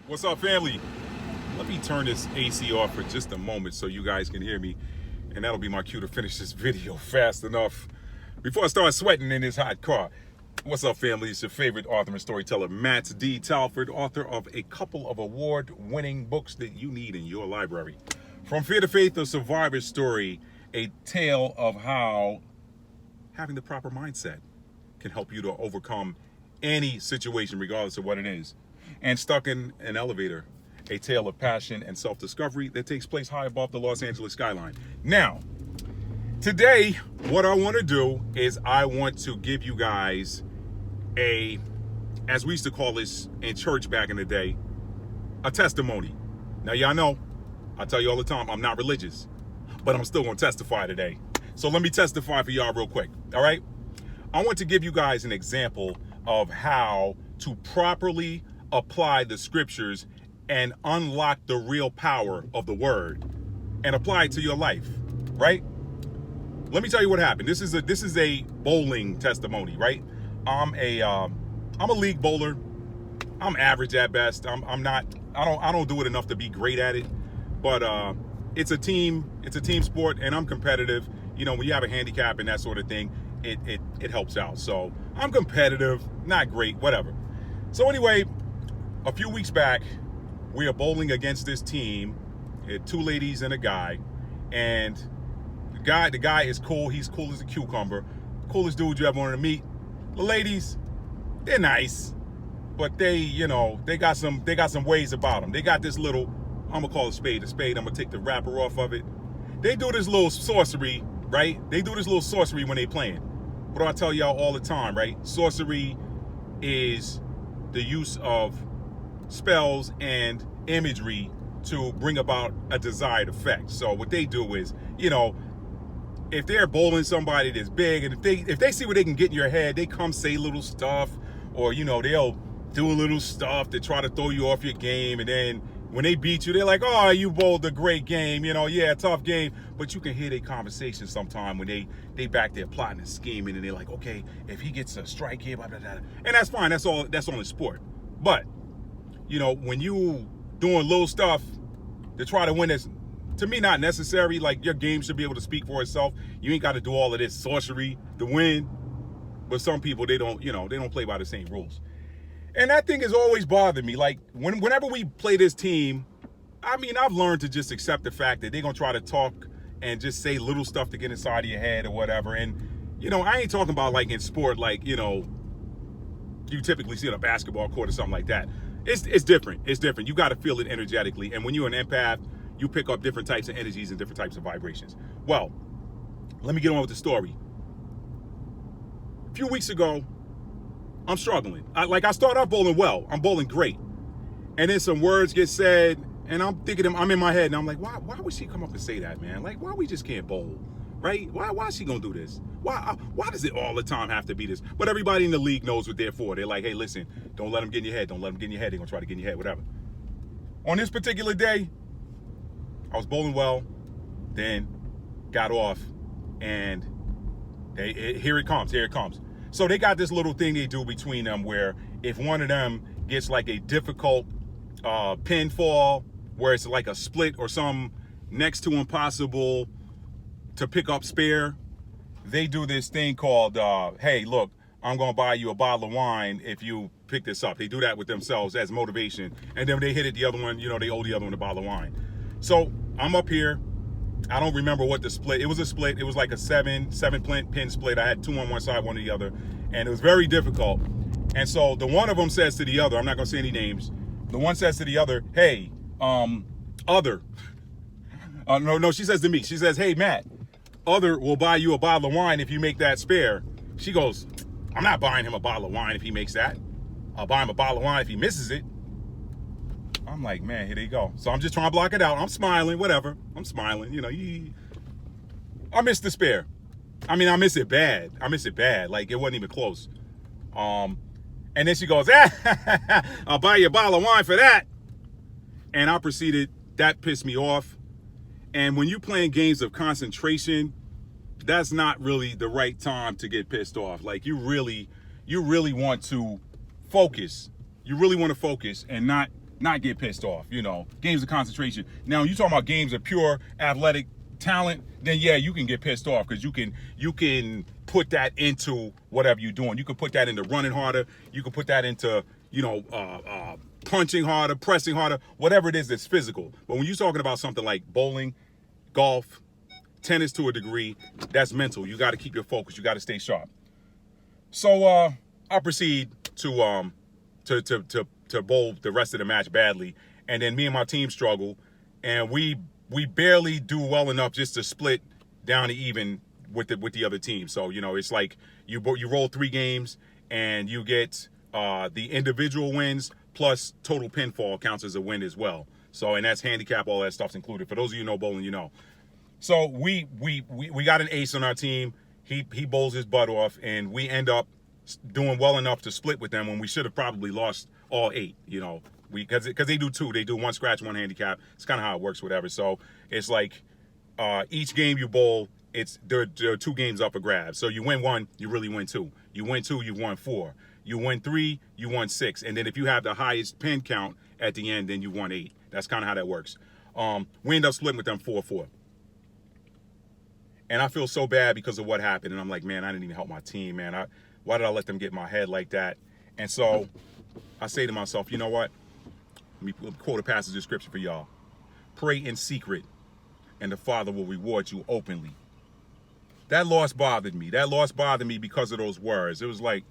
What's up, family? Let me turn this AC off for just a moment so you guys can hear me, and that'll be my cue to finish this video fast enough before I start sweating in this hot car. What's up, family? It's your favorite author and storyteller, Matt D. Talford, author of a couple of award-winning books that you need in your library. From Fear to Faith, a survivor's story, a tale of how having the proper mindset can help you to overcome any situation, regardless of what it is. And Stuck in an Elevator, a tale of passion and self-discovery that takes place high above the Los Angeles skyline. Now, today, what I want to do is I want to give you guys as we used to call this in church back in the day, a testimony. Now, y'all know, I tell you all the time, I'm not religious, but I'm still going to testify today. So let me testify for y'all real quick, all right? I want to give you guys an example of how to properly apply the scriptures and unlock the real power of the word and apply it to your life, right? Let me tell you what happened. This is a bowling testimony, right? I'm a league bowler. I'm average at best. I don't do it enough to be great at it, but it's a team sport, and I'm competitive. You know, when you have a handicap and that sort of thing, it helps out. So I'm competitive, not great, whatever. So anyway, a few weeks back, we are bowling against this team, two ladies and a guy, and the guy is cool. He's cool as a cucumber, coolest dude you ever wanted to meet. The ladies, they're nice, but they got some ways about them. They got this little, I'm gonna call a spade. I'm gonna take the wrapper off of it. They do this little sorcery, right? They do this little sorcery when they playing. What do I tell y'all all the time, right? Sorcery is the use of spells and imagery to bring about a desired effect. So what they do is, if they're bowling somebody that's big, and if they see what they can get in your head, they come say little stuff, or they'll do a little stuff to try to throw you off your game, and then when they beat you, they're like, "Oh, you bowled a great game, yeah, tough game." But you can hear their conversation sometime when they back there plotting and scheming, and they're like, "Okay, if he gets a strike here, blah, blah, blah." And that's fine. That's only sport. But when you doing little stuff to try to win, this, to me, not necessary. Like, your game should be able to speak for itself. You ain't got to do all of this sorcery to win. But some people, they don't play by the same rules. And that thing has always bothered me. Like, whenever we play this team, I've learned to just accept the fact that they're going to try to talk and just say little stuff to get inside of your head or whatever. And, I ain't talking about like in sport, like, you typically see on a basketball court or something like that. It's different. It's different. You got to feel it energetically. And when you're an empath, you pick up different types of energies and different types of vibrations. Well, let me get on with the story. A few weeks ago, I'm struggling. I start off bowling well. I'm bowling great. And then some words get said, and I'm thinking, I'm in my head, and I'm like, why would she come up and say that, man? Like, why we just can't bowl, right? Why is she going to do this? Why does it all the time have to be this? But everybody in the league knows what they're for. They're like, hey, listen, don't let them get in your head. Don't let them get in your head. They're going to try to get in your head, whatever. On this particular day, I was bowling well, then got off, and here it comes. So they got this little thing they do between them where if one of them gets like a difficult pinfall, where it's like a split or some next to impossible to pick up spare, they do this thing called, hey, look, I'm going to buy you a bottle of wine if you pick this up. They do that with themselves as motivation. And then when they hit it, the other one, they owe the other one a bottle of wine. So I'm up here. I don't remember what the split. It was a split. It was like a seven pin split. I had two on one side, one on the other. And it was very difficult. And so the one of them says to the other, I'm not going to say any names. The one says to the other, hey, other. No, she says to me, she says, hey, Matt, other will buy you a bottle of wine if you make that spare. She goes, I'm not buying him a bottle of wine if he makes that. I'll buy him a bottle of wine if he misses it. I'm like, man, here they go. So I'm just trying to block it out. I'm smiling, whatever. I'm smiling, I missed the spare. I miss it bad. Like, it wasn't even close. And then she goes, I'll buy you a bottle of wine for that. And I proceeded, that pissed me off. And when you're playing games of concentration, that's not really the right time to get pissed off. Like, you really want to focus. You really want to focus and not not get pissed off. Games of concentration. Now, you talking about games of pure athletic talent, then yeah, you can get pissed off because you can put that into whatever you're doing. You can put that into running harder. You can put that into punching harder, pressing harder, whatever it is that's physical. But when you're talking about something like bowling, golf, tennis to a degree, that's mental. You got to keep your focus. You got to stay sharp. So I proceed to bowl the rest of the match badly, and then me and my team struggle, and we barely do well enough just to split down to even with the other team. So it's like you roll 3 games and you get the individual wins plus total pinfall counts as a win as well. So, and that's handicap, all that stuff's included. For those of you who know bowling, So we got an ace on our team. He bowls his butt off, and we end up doing well enough to split with them when we should have probably lost all 8. Because they do 2. They do 1 scratch, 1 handicap. It's kind of how it works, whatever. So it's like each game you bowl, there are 2 games up for grabs. So you win 1, you really win 2. You win 2, you won 4. You win 3, you won 6. And then if you have the highest pin count at the end, then you won 8. That's kind of how that works. We end up splitting with them 4-4. And I feel so bad because of what happened. And I'm like, man, I didn't even help my team, man. Why did I let them get in my head like that? And so I say to myself, you know what? Let me quote a passage of scripture for y'all. Pray in secret, and the Father will reward you openly. That loss bothered me. That loss bothered me because of those words. It was like,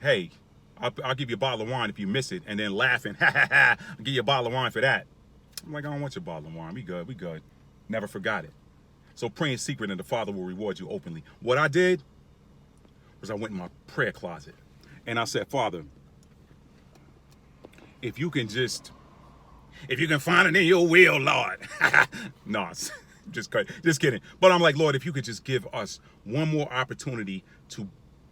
hey, I'll give you a bottle of wine if you miss it, and then laughing, ha ha ha, I'll give you a bottle of wine for that. I'm like, I don't want your bottle of wine. We good. Never forgot it. So pray in secret, and the Father will reward you openly. What I did was I went in my prayer closet, and I said, Father, if you can find it in your will, Lord. No, just kidding. But I'm like, Lord, if you could just give us one more opportunity to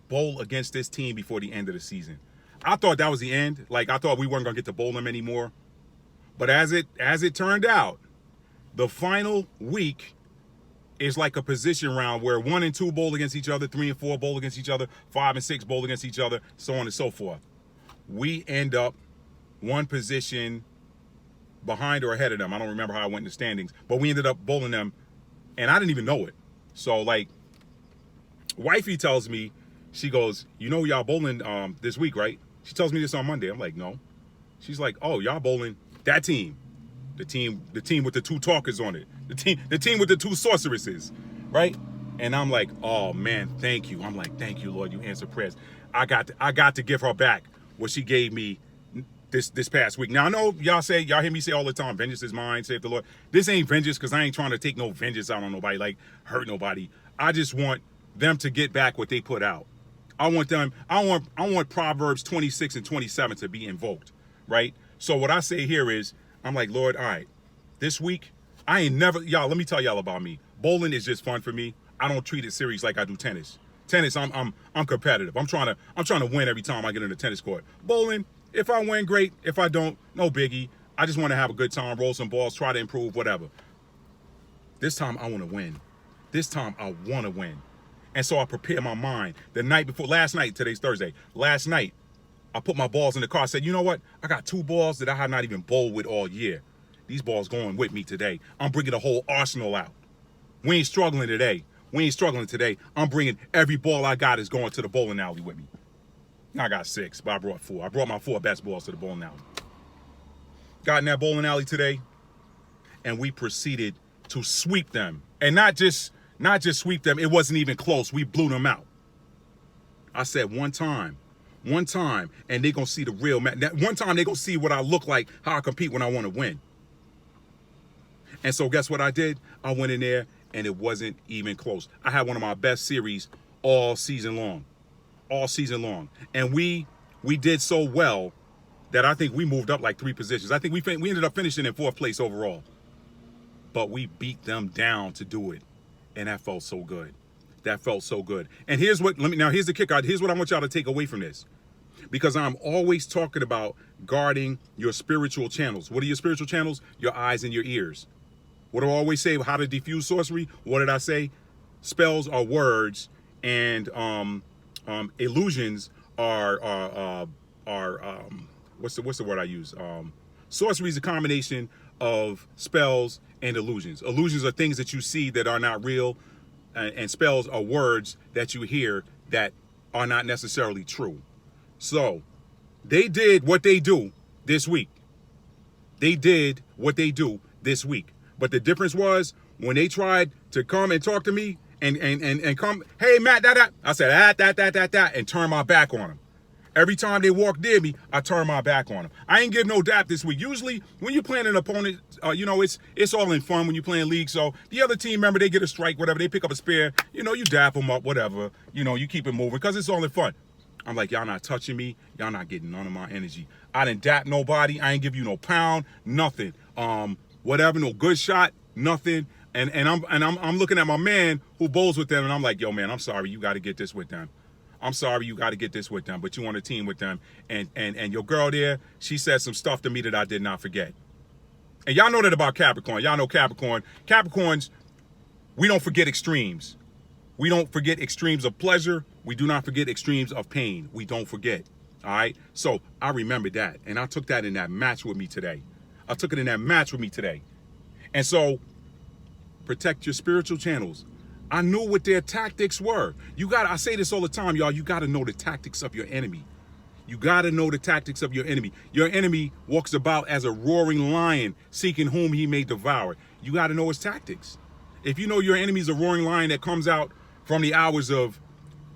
bowl against this team before the end of the season. I thought that was the end. Like, I thought we weren't going to get to bowl them anymore. But as it turned out, the final week is like a position round where 1 and 2 bowl against each other, 3 and 4 bowl against each other, 5 and 6 bowl against each other, so on and so forth. We end up one position behind or ahead of them. I don't remember how I went in the standings, but we ended up bowling them, and I didn't even know it. So, like, wifey tells me, she goes, y'all bowling this week, right? She tells me this on Monday. I'm like, no. She's like, oh, y'all bowling that team. The team with the 2 talkers on it. The team with the 2 sorceresses, right? And I'm like, oh man, thank you. I'm like, thank you, Lord, you answer prayers. I got to give her back what she gave me this past week. Now I know y'all hear me say all the time, vengeance is mine, save the Lord. This ain't vengeance because I ain't trying to take no vengeance out on nobody, like hurt nobody. I just want them to get back what they put out. I want Proverbs 26 and 27 to be invoked, right? So what I say here is, I'm like, Lord, all right, this week, let me tell y'all about me. Bowling is just fun for me. I don't treat it serious like I do tennis. Tennis, I'm competitive. I'm trying to win every time I get in the tennis court. Bowling, if I win, great. If I don't, no biggie. I just want to have a good time, roll some balls, try to improve, whatever. This time I want to win. This time I want to win. And so I prepare my mind. The night before, last night, today's Thursday, last night, I put my balls in the car. I said, you know what? I got 2 balls that I have not even bowled with all year. These balls going with me today. I'm bringing the whole arsenal out. We ain't struggling today. I'm bringing every ball I got is going to the bowling alley with me. I got 6, but I brought 4. I brought my 4 best balls to the bowling alley. Got in that bowling alley today, and we proceeded to sweep them. And not just sweep them. It wasn't even close. We blew them out. I said one time, and they're going to see the real man. One time they're going to see what I look like, how I compete when I want to win. And so guess what I did? I went in there, and it wasn't even close. I had one of my best series all season long. And we did so well that I think we moved up like 3 positions. I think we ended up finishing in 4th place overall. But we beat them down to do it. And that felt so good. And here's the kicker. Here's what I want y'all to take away from this. Because I'm always talking about guarding your spiritual channels. What are your spiritual channels? Your eyes and your ears. What do I always say? How to defuse sorcery? What did I say? Spells are words, and illusions are what's the word I use? Sorcery is a combination of spells and illusions. Illusions are things that you see that are not real, and spells are words that you hear that are not necessarily true. So they did what they do this week. They did what they do this week. But the difference was when they tried to come and talk to me and come, hey, Matt, that. I said, that, and turn my back on them. Every time they walk near me, I turn my back on them. I ain't give no dap this week. Usually, when you're playing an opponent, it's all in fun when you're playing league. So the other team member, they get a strike, whatever. They pick up a spare. You dap them up, whatever. You keep it moving because it's all in fun. I'm like, y'all not touching me. Y'all not getting none of my energy. I didn't dap nobody. I ain't give you no pound, nothing. Whatever, no good shot, nothing. And I'm looking at my man who bowls with them, and I'm like, yo, man, I'm sorry. You got to get this with them. I'm sorry you got to get this with them, but you on a team with them. And your girl there, she said some stuff to me that I did not forget. And y'all know that about Capricorn. Y'all know Capricorn. Capricorns, we don't forget extremes. We don't forget extremes of pleasure. We do not forget extremes of pain. We don't forget. All right? So I remember that. And I took that in that match with me today. And so protect your spiritual channels. I knew what their tactics were. I say this all the time, y'all. You got to know the tactics of your enemy. You got to know the tactics of your enemy. Your enemy walks about as a roaring lion, seeking whom he may devour. You got to know his tactics. If you know your enemy's a roaring lion that comes out from the hours of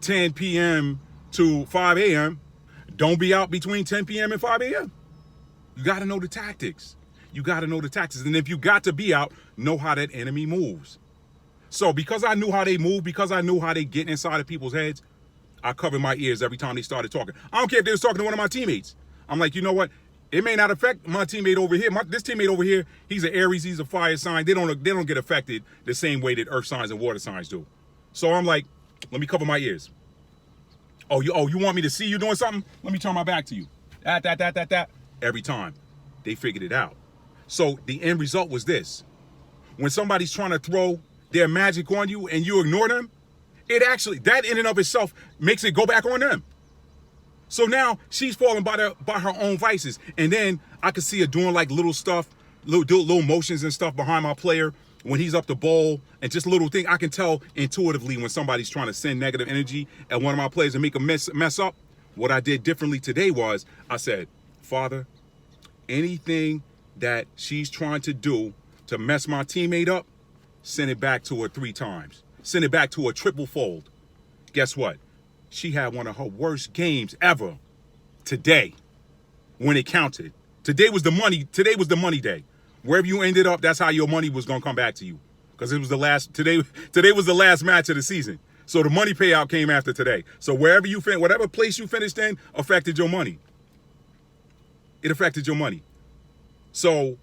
10 p.m. to 5 a.m., don't be out between 10 p.m. and 5 a.m. You got to know the tactics. And if you got to be out, know how that enemy moves. So because I knew how they move, because I knew how they get inside of people's heads, I covered my ears every time they started talking. I don't care if they was talking to one of my teammates. I'm like, you know what? It may not affect my teammate over here. This teammate over here, he's an Aries, he's a fire sign. They don't get affected the same way that earth signs and water signs do. So I'm like, let me cover my ears. Oh, you want me to see you doing something? Let me turn my back to you. That. Every time. They figured it out. So the end result was this. When somebody's trying to throw their magic on you and you ignore them, that in and of itself makes it go back on them. So now she's falling by her own vices. And then I could see her doing like little stuff, little motions and stuff behind my player when he's up the bowl, and just little thing. I can tell intuitively when somebody's trying to send negative energy at one of my players and make a mess up. What I did differently today was I said, Father, anything that she's trying to do to mess my teammate up, send it back to her 3 times. Send it back to her triple fold. Guess what? She had one of her worst games ever today when it counted. Today was the money day. Wherever you ended up, that's how your money was going to come back to you. Because it was today was the last match of the season. So the money payout came after today. So whatever place you finished in affected your money. It affected your money. So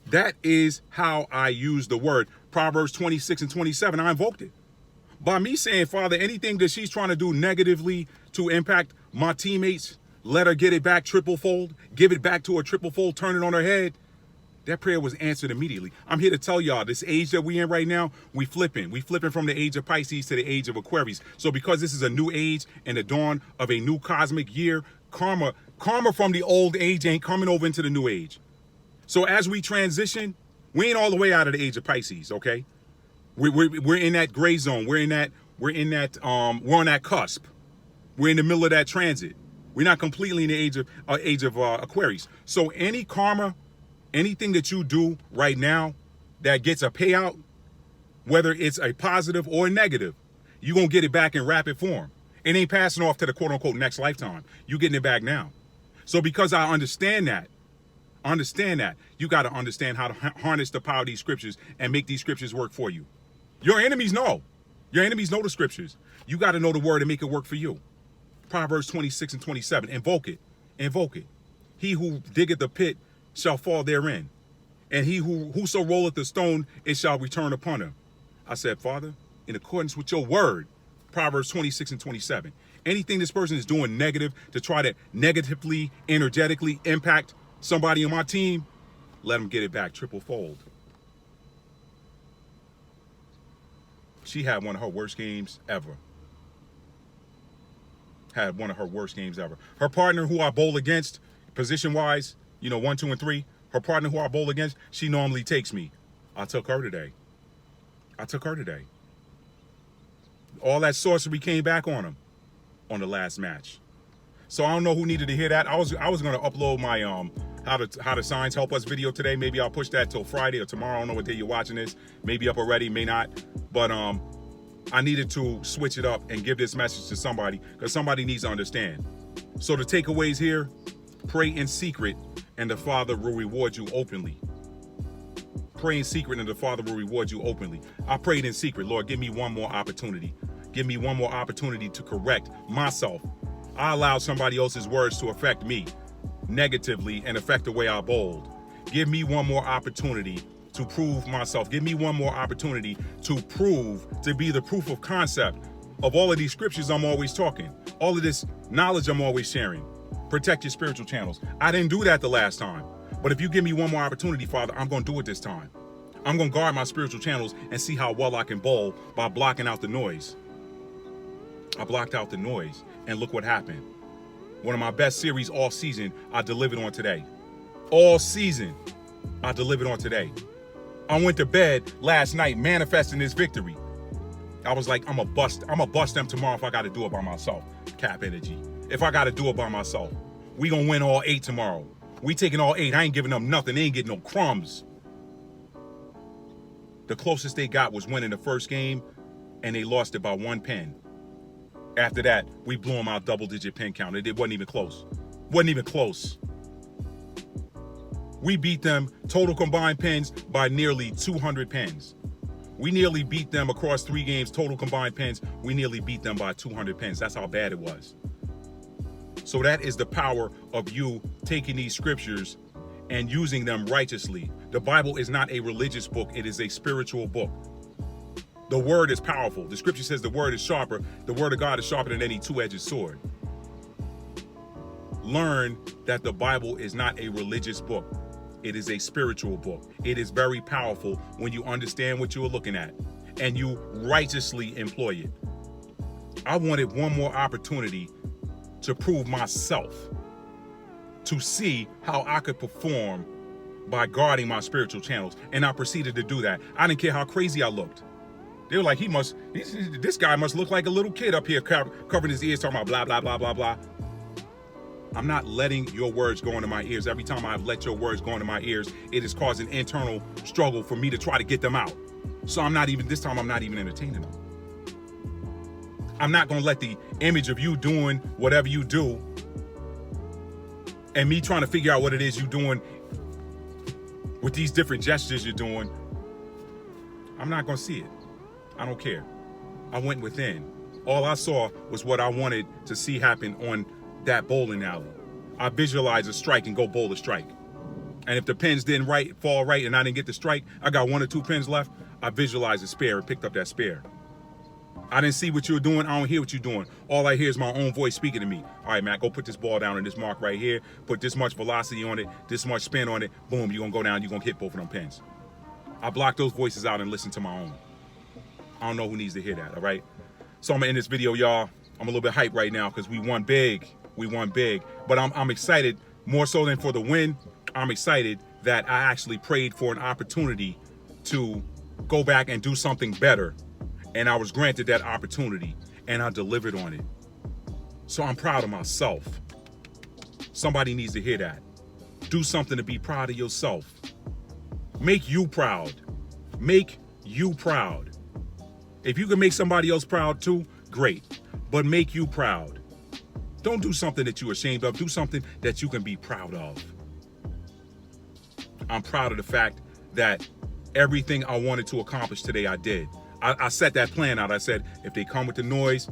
that is how I use the word. Proverbs 26 and 27, I invoked it. By me saying, Father, anything that she's trying to do negatively to impact my teammates, let her get it back triple fold, give it back to her triple fold, turn it on her head. That prayer was answered immediately. I'm here to tell y'all, this age that we in right now, we flipping. We flipping from the age of Pisces to the age of Aquarius. So because this is a new age and the dawn of a new cosmic year, karma from the old age ain't coming over into the new age. So as we transition, we ain't all the way out of the age of Pisces, okay? We're in that gray zone. We're on that cusp. We're in the middle of that transit. We're not completely in the age of Aquarius. So any karma, anything that you do right now that gets a payout, whether it's a positive or a negative, you're going to get it back in rapid form. It ain't passing off to the quote unquote next lifetime. You're getting it back now. So because I understand that, you got to understand how to harness the power of these scriptures and make these scriptures work for you. Your enemies know. Your enemies know the scriptures. You got to know the word and make it work for you. Proverbs 26 and 27. Invoke it. Invoke it. He who diggeth the pit shall fall therein. And he whoso rolleth the stone, it shall return upon him. I said, Father, in accordance with your word, Proverbs 26 and 27. Anything this person is doing negative to try to negatively, energetically impact somebody on my team, let them get it back triple fold. She had one of her worst games ever. Her partner who I bowl against, position-wise, 1, 2, and 3, her partner who I bowl against, she normally takes me. I took her today. All that sorcery came back on him on the last match. So I don't know who needed to hear that. I was gonna upload my how the signs help us video today. Maybe I'll push that till Friday or tomorrow. I don't know what day you're watching this. Maybe up already, may not. But I needed to switch it up and give this message to somebody, because somebody needs to understand. So the takeaways here: pray in secret, and the Father will reward you openly. Pray in secret, and the Father will reward you openly. I prayed in secret. Lord, give me one more opportunity. Give me one more opportunity to correct myself. I allowed somebody else's words to affect me negatively and affect the way I bowled. Give me one more opportunity to prove myself. Give me one more opportunity to be the proof of concept of all of these scriptures I'm always talking. All of this knowledge I'm always sharing. Protect your spiritual channels. I didn't do that the last time. But if you give me one more opportunity, Father, I'm going to do it this time. I'm going to guard my spiritual channels and see how well I can bowl by blocking out the noise. I blocked out the noise, and look what happened. One of my best series all season, I delivered on today. All season, I delivered on today. I went to bed last night manifesting this victory. I was like, I'm gonna bust them tomorrow if I got to do it by myself. Cap energy. If I got to do it by myself. We gonna win all 8 tomorrow. We taking all 8. I ain't giving them nothing. They ain't getting no crumbs. The closest they got was winning the first game, and they lost it by 1 pin. After that, we blew them out double-digit pin count. It wasn't even close. Wasn't even close. We beat them total combined pins by nearly 200 pins. We nearly beat them across 3 games, total combined pins. We nearly beat them by 200 pins. That's how bad it was. So that is the power of you taking these scriptures and using them righteously. The Bible is not a religious book. It is a spiritual book. The word is powerful. The scripture says the word is sharper. The word of God is sharper than any two-edged sword. Learn that the Bible is not a religious book. It is a spiritual book. It is very powerful when you understand what you are looking at and you righteously employ it. I wanted one more opportunity to prove myself, to see how I could perform by guarding my spiritual channels. And I proceeded to do that. I didn't care how crazy I looked. They were like, this guy must look like a little kid up here covering his ears talking about blah, blah, blah, blah, blah. I'm not letting your words go into my ears. Every time I've let your words go into my ears, it has caused an internal struggle for me to try to get them out. So this time I'm not even entertaining them. I'm not going to let the image of you doing whatever you do and me trying to figure out what it is you're doing with these different gestures you're doing. I'm not going to see it. I don't care. I went within. All I saw was what I wanted to see happen on that bowling alley. I visualized a strike and go bowl a strike. And if the pins didn't fall right and I didn't get the strike, I got 1 or 2 pins left, I visualized a spare and picked up that spare. I didn't see what you were doing. I don't hear what you're doing. All I hear is my own voice speaking to me. All right, Matt, go put this ball down in this mark right here. Put this much velocity on it, this much spin on it. Boom, you're going to go down. You're going to hit both of them pins. I block those voices out and listen to my own. I don't know who needs to hear that, all right? So I'm going to end this video, y'all. I'm a little bit hyped right now because we won big. We won big. But I'm excited, more so than for the win. I'm excited that I actually prayed for an opportunity to go back and do something better. And I was granted that opportunity, and I delivered on it. So I'm proud of myself. Somebody needs to hear that. Do something to be proud of yourself. Make you proud. Make you proud. If you can make somebody else proud too, great. But make you proud. Don't do something that you're ashamed of. Do something that you can be proud of. I'm proud of the fact that everything I wanted to accomplish today, I did. I set that plan out. I said, if they come with the noise,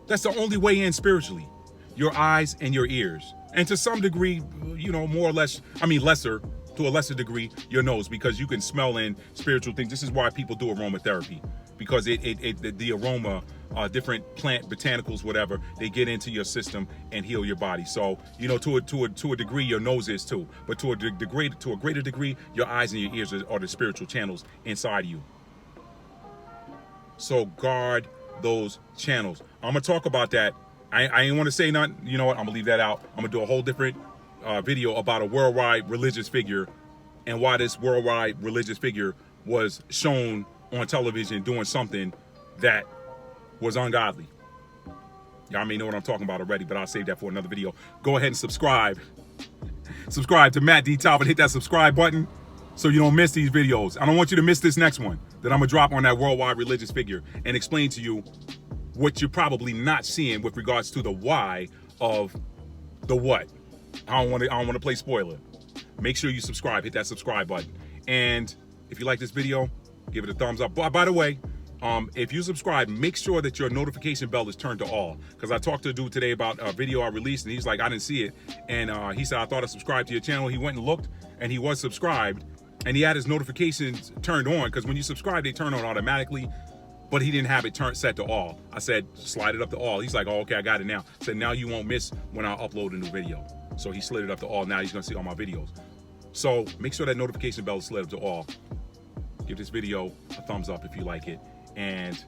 that's the only way in spiritually. Your eyes and your ears. And to some degree, more or less, lesser, to a lesser degree, your nose, because you can smell in spiritual things. This is why people do aromatherapy, because the aroma, different plant botanicals, whatever, they get into your system and heal your body. So, to a degree, your nose is too, but to a greater degree, your eyes and your ears are the spiritual channels inside you. So guard those channels. I'm gonna talk about that. I ain't want to say nothing. You know what? I'm gonna leave that out. I'm gonna do a whole different video about a worldwide religious figure and why this worldwide religious figure was shown on television doing something that was ungodly. Y'all may know what I'm talking about already, but I'll save that for another video. Go ahead and subscribe. Subscribe to Matt D. Talbot. Hit that subscribe button so you don't miss these videos. I don't want you to miss this next one that I'm going to drop on that worldwide religious figure and explain to you what you're probably not seeing with regards to the why of the what. I don't want to play spoiler. Make sure you subscribe. Hit that subscribe button. And if you like this video, give it a thumbs up. By the way, if you subscribe, make sure that your notification bell is turned to all. Because I talked to a dude today about a video I released, and he's like, I didn't see it. And he said, I thought I subscribed to your channel. He went and looked, and he was subscribed. And he had his notifications turned on, because when you subscribe, they turn on automatically. But he didn't have it set to all. I said, slide it up to all. He's like, oh, okay, I got it now. I said, now you won't miss when I upload a new video. So he slid it up to all. Now he's going to see all my videos. So make sure that notification bell is slid up to all. Give this video a thumbs up if you like it. And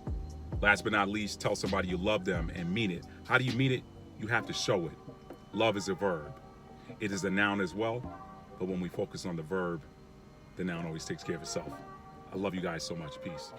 last but not least, tell somebody you love them and mean it. How do you mean it? You have to show it. Love is a verb. It is a noun as well. But when we focus on the verb, the noun always takes care of itself. I love you guys so much. Peace.